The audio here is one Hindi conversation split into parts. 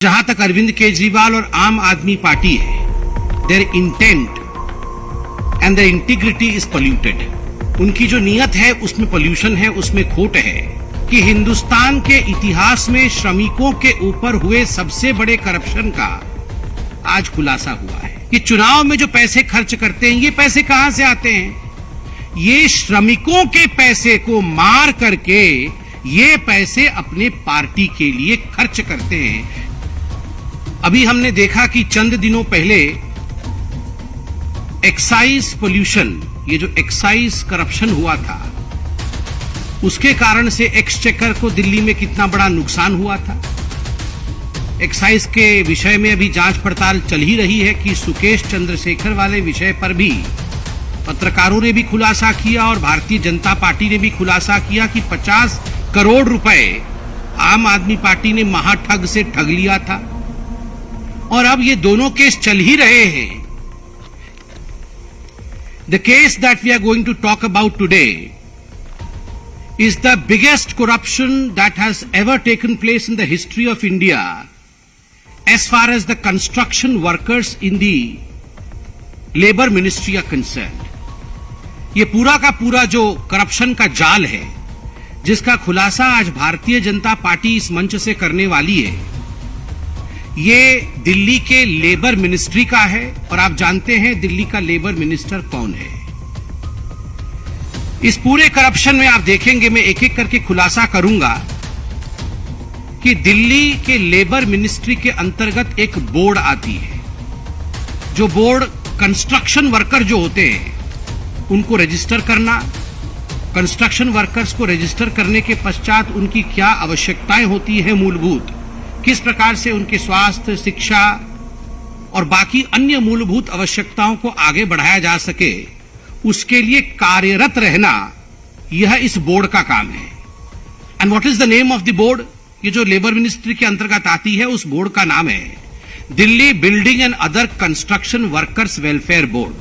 जहां तक अरविंद केजरीवाल और आम आदमी पार्टी है, their intent and their integrity is polluted. उनकी जो नीयत है उसमें पोल्यूशन है, उसमें खोट है कि हिंदुस्तान के इतिहास में श्रमिकों के ऊपर हुए सबसे बड़े करप्शन का आज खुलासा हुआ है कि चुनाव में जो पैसे खर्च करते हैं, ये पैसे कहां से आते हैं? ये श्रमिकों के पैसे को मार करके ये पैसे अपने पार्टी के लिए खर्च करते हैं। अभी हमने देखा कि चंद दिनों पहले एक्साइज पोल्यूशन, ये जो एक्साइज करप्शन हुआ था, उसके कारण से एक्सचेकर को दिल्ली में कितना बड़ा नुकसान हुआ था। एक्साइज के विषय में अभी जांच पड़ताल चल ही रही है कि सुकेश चंद्रशेखर वाले विषय पर भी पत्रकारों ने भी खुलासा किया और भारतीय जनता पार्टी ने भी खुलासा किया कि 50 करोड़ रुपए आम आदमी पार्टी ने महाठग से ठग लिया था। और अब ये दोनों केस चल ही रहे हैं। The case that we are going to talk about today is the biggest corruption that has ever taken place in the history of India as far as the construction workers in the labor ministry are concerned. ये पूरा का पूरा जो करप्शन का जाल है, जिसका खुलासा आज भारतीय जनता पार्टी इस मंच से करने वाली है, ये दिल्ली के लेबर मिनिस्ट्री का है। और आप जानते हैं दिल्ली का लेबर मिनिस्टर कौन है। इस पूरे करप्शन में आप देखेंगे, मैं एक एक करके खुलासा करूंगा कि दिल्ली के लेबर मिनिस्ट्री के अंतर्गत एक बोर्ड आती है। जो बोर्ड कंस्ट्रक्शन वर्कर जो होते हैं उनको रजिस्टर करना, कंस्ट्रक्शन वर्कर्स को रजिस्टर करने के पश्चात उनकी क्या आवश्यकताएं होती है मूलभूत, किस प्रकार से उनके स्वास्थ्य, शिक्षा और बाकी अन्य मूलभूत आवश्यकताओं को आगे बढ़ाया जा सके, उसके लिए कार्यरत रहना, यह इस बोर्ड का काम है। And what is the name of the board? ये जो लेबर मिनिस्ट्री के अंतर्गत आती है, उस बोर्ड का नाम है Delhi building and other construction workers welfare board.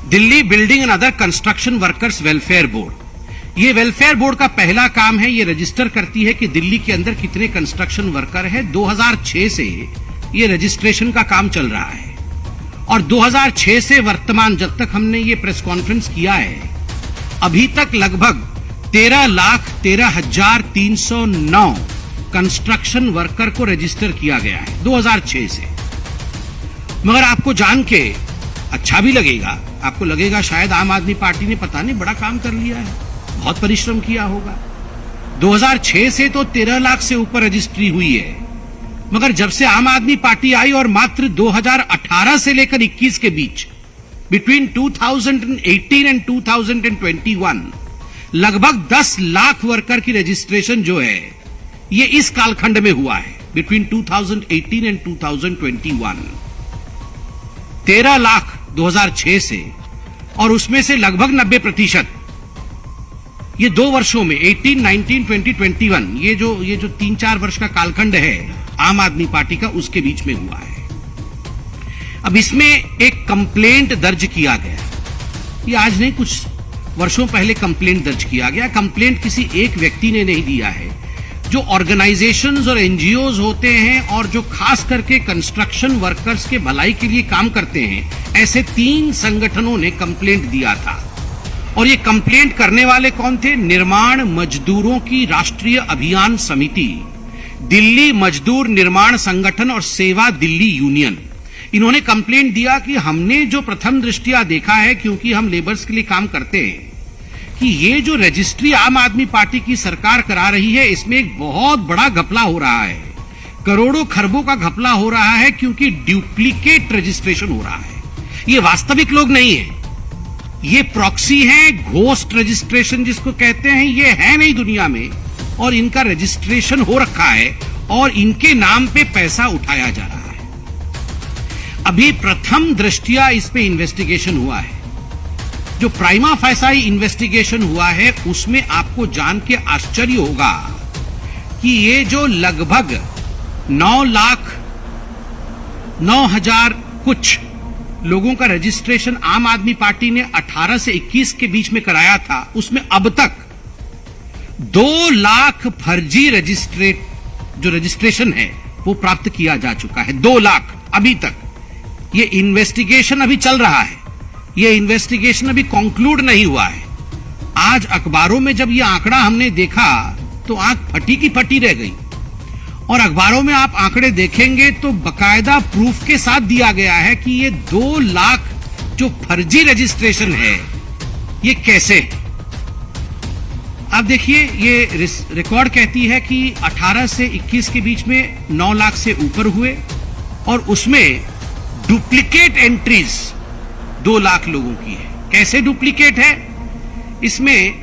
Delhi building and other construction workers welfare board. ये वेलफेयर बोर्ड का पहला काम है, ये रजिस्टर करती है कि दिल्ली के अंदर कितने कंस्ट्रक्शन वर्कर है। 2006 से ये रजिस्ट्रेशन का काम चल रहा है और 2006 से वर्तमान, जब तक हमने ये प्रेस कॉन्फ्रेंस किया है, अभी तक लगभग 13,13,309 कंस्ट्रक्शन वर्कर को रजिस्टर किया गया है 2006 से। मगर आपको जान के अच्छा भी लगेगा, आपको लगेगा शायद आम आदमी पार्टी ने पता नहीं बड़ा काम कर लिया है, बहुत परिश्रम किया होगा। 2006 से तो 13 लाख से ऊपर रजिस्ट्री हुई है, मगर जब से आम आदमी पार्टी आई और मात्र 2018 से लेकर 21 के बीच, बिटवीन 2018 एंड 2021, लगभग 10 लाख वर्कर की रजिस्ट्रेशन जो है ये इस कालखंड में हुआ है, बिटवीन 2018 एंड 2021। 13 लाख 2006 से, और उसमें से लगभग 90% ये 2 वर्षों में 18, 19, 20, 21, ये जो 3-4 वर्ष का कालखंड है आम आदमी पार्टी का, उसके बीच में हुआ है। अब इसमें एक कंप्लेंट दर्ज किया गया, ये आज नहीं, कुछ वर्षों पहले कंप्लेंट दर्ज किया गया। कंप्लेंट किसी एक व्यक्ति ने नहीं दिया है। जो ऑर्गेनाइजेशंस और एनजीओज होते हैं और जो खास करके कंस्ट्रक्शन वर्कर्स के भलाई के लिए काम करते हैं, ऐसे 3 संगठनों ने कंप्लेंट दिया था। और ये कंप्लेंट करने वाले कौन थे? निर्माण मजदूरों की राष्ट्रीय अभियान समिति, दिल्ली मजदूर निर्माण संगठन और सेवा दिल्ली यूनियन। इन्होंने कंप्लेंट दिया कि हमने जो प्रथम दृष्टया देखा है, क्योंकि हम लेबर्स के लिए काम करते हैं, कि ये जो रजिस्ट्री आम आदमी पार्टी की सरकार करा रही है, इसमें एक बहुत बड़ा घपला हो रहा है, करोड़ों खरबों का घपला हो रहा है, क्योंकि डुप्लीकेट रजिस्ट्रेशन हो रहा है। ये वास्तविक लोग नहीं है, ये प्रॉक्सी है, घोस्ट रजिस्ट्रेशन जिसको कहते हैं, ये है नहीं दुनिया में, और इनका रजिस्ट्रेशन हो रखा है और इनके नाम पे पैसा उठाया जा रहा है। अभी प्रथम दृष्टया इस पे इन्वेस्टिगेशन हुआ है। जो प्राइमा फैसाई इन्वेस्टिगेशन हुआ है, उसमें आपको जान के आश्चर्य होगा कि ये जो लगभग 9,09,000 कुछ लोगों का रजिस्ट्रेशन आम आदमी पार्टी ने 18 से 21 के बीच में कराया था, उसमें अब तक 2 लाख फर्जी जो रजिस्ट्रेशन है वो प्राप्त किया जा चुका है। 2 लाख अभी तक। ये इन्वेस्टिगेशन अभी चल रहा है, ये इन्वेस्टिगेशन अभी कंक्लूड नहीं हुआ है। आज अखबारों में जब ये आंकड़ा हमने देखा तो आंख फटी की फटी रह गई। और अखबारों में आप आंकड़े देखेंगे तो बकायदा प्रूफ के साथ दिया गया है कि ये 2 लाख जो फर्जी रजिस्ट्रेशन है ये कैसे है। आप देखिए, ये रिकॉर्ड कहती है कि 18 से 21 के बीच में 9 लाख से ऊपर हुए और उसमें डुप्लीकेट एंट्रीज 2 लाख लोगों की है। कैसे डुप्लीकेट है? इसमें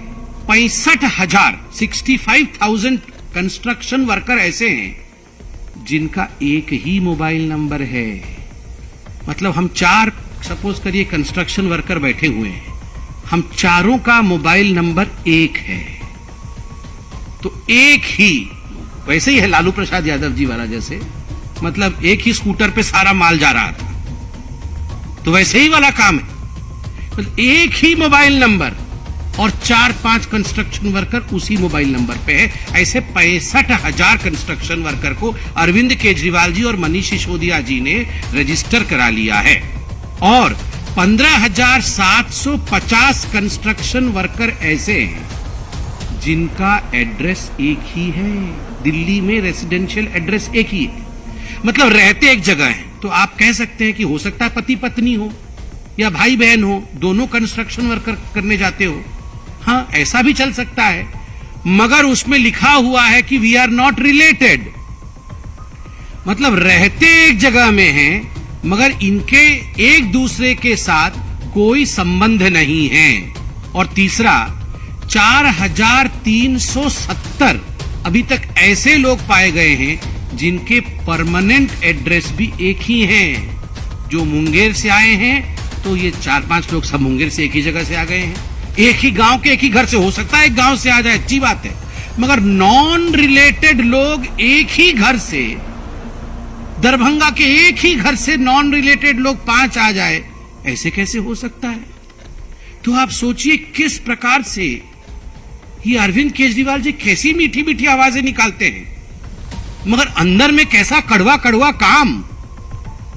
65,000 कंस्ट्रक्शन वर्कर ऐसे हैं जिनका एक ही मोबाइल नंबर है। मतलब हम 4 सपोज करिए कंस्ट्रक्शन वर्कर बैठे हुए हैं, हम चारों का मोबाइल नंबर एक है। तो एक ही, वैसे ही है लालू प्रसाद यादव जी वाला जैसे, मतलब एक ही स्कूटर पे सारा माल जा रहा था, तो वैसे ही वाला काम है। मतलब एक ही मोबाइल नंबर और 4-5 कंस्ट्रक्शन वर्कर उसी मोबाइल नंबर पे है। ऐसे 65,000 कंस्ट्रक्शन वर्कर को अरविंद केजरीवाल जी और मनीष सिसोदिया जी ने रजिस्टर करा लिया है। और 15,750 कंस्ट्रक्शन वर्कर ऐसे हैं जिनका एड्रेस एक ही है। दिल्ली में रेसिडेंशियल एड्रेस एक ही है, मतलब रहते एक जगह है। तो आप कह सकते हैं कि हो सकता है पति पत्नी हो या भाई बहन हो, दोनों कंस्ट्रक्शन वर्कर करने जाते हो। हाँ, ऐसा भी चल सकता है, मगर उसमें लिखा हुआ है कि वी आर नॉट रिलेटेड। मतलब रहते एक जगह में हैं मगर इनके एक दूसरे के साथ कोई संबंध नहीं है। और तीसरा, 4,370 अभी तक ऐसे लोग पाए गए हैं जिनके परमानेंट एड्रेस भी एक ही हैं। जो मुंगेर से आए हैं तो ये 4-5 लोग सब मुंगेर से एक ही जगह से आ गए हैं, एक ही गांव के एक ही घर से। हो सकता है एक गांव से आ जाए, अच्छी बात है, मगर नॉन रिलेटेड लोग एक ही घर से, दरभंगा के एक ही घर से नॉन रिलेटेड लोग 5 आ जाए, ऐसे कैसे हो सकता है? तो आप सोचिए किस प्रकार से ये अरविंद केजरीवाल जी कैसी मीठी मीठी आवाजें निकालते हैं, मगर अंदर में कैसा कड़वा कड़वा काम।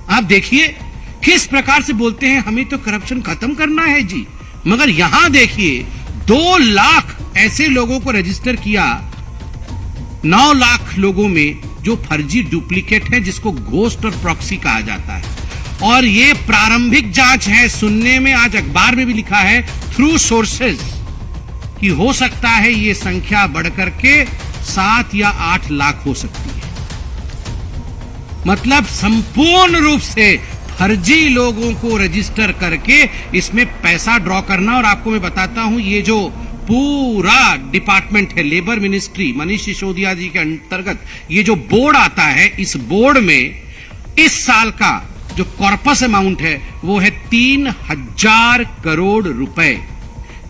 आप देखिए किस प्रकार से बोलते हैं, हमें तो करप्शन खत्म करना है जी, मगर यहां देखिए 2 लाख ऐसे लोगों को रजिस्टर किया, 9 लाख लोगों में जो फर्जी डुप्लीकेट है, जिसको घोस्ट और प्रॉक्सी कहा जाता है। और ये प्रारंभिक जांच है। सुनने में आज अखबार में भी लिखा है थ्रू सोर्सेज कि हो सकता है ये संख्या बढ़कर के 7 या 8 लाख हो सकती है। मतलब संपूर्ण रूप से फर्जी लोगों को रजिस्टर करके इसमें पैसा ड्रॉ करना। और आपको मैं बताता हूं, ये जो पूरा डिपार्टमेंट है, लेबर मिनिस्ट्री, मनीष सिसोदिया जी के अंतर्गत ये जो बोर्ड आता है, इस बोर्ड में इस साल का जो कॉर्पस अमाउंट है वो है 3,000 करोड़ रुपए।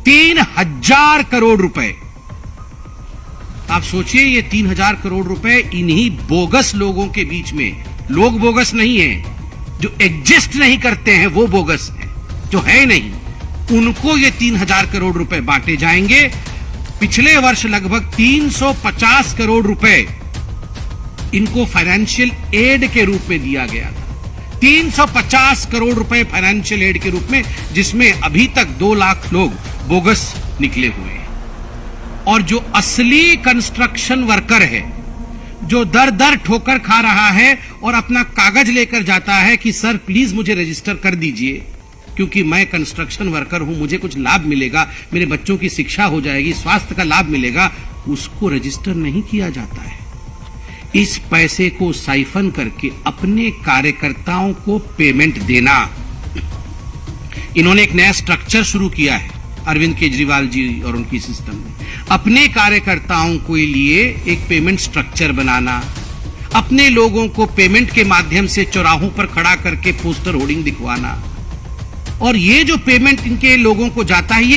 3,000 करोड़ रुपए। आप सोचिए, ये 3,000 करोड़ रुपए इन्हीं बोगस लोगों के बीच में, लोग बोगस नहीं है, जो एग्जिस्ट नहीं करते हैं वो बोगस है, जो है नहीं, उनको ये 3,000 करोड़ रुपए बांटे जाएंगे। पिछले वर्ष लगभग 350 करोड़ रुपए इनको फाइनेंशियल एड के रूप में दिया गया था। 350 करोड़ रुपए फाइनेंशियल एड के रूप में, जिसमें अभी तक 2 लाख लोग बोगस निकले हुए हैं। और जो असली कंस्ट्रक्शन वर्कर है, जो दर दर ठोकर खा रहा है और अपना कागज लेकर जाता है कि सर प्लीज मुझे रजिस्टर कर दीजिए क्योंकि मैं कंस्ट्रक्शन वर्कर हूं, मुझे कुछ लाभ मिलेगा, मेरे बच्चों की शिक्षा हो जाएगी, स्वास्थ्य का लाभ मिलेगा, उसको रजिस्टर नहीं किया जाता है। इस पैसे को साइफन करके अपने कार्यकर्ताओं को पेमेंट देना। इन्होंने एक नया स्ट्रक्चर शुरू किया है अरविंद केजरीवाल जी और उनकी सिस्टम में, अपने कार्यकर्ताओं के लिए एक पेमेंट स्ट्रक्चर बनाना, अपने लोगों को पेमेंट के माध्यम से चौराहों पर खड़ा करके पोस्टर होर्डिंग दिखवाना। और ये जो पेमेंट इनके लोगों को जाता है, ये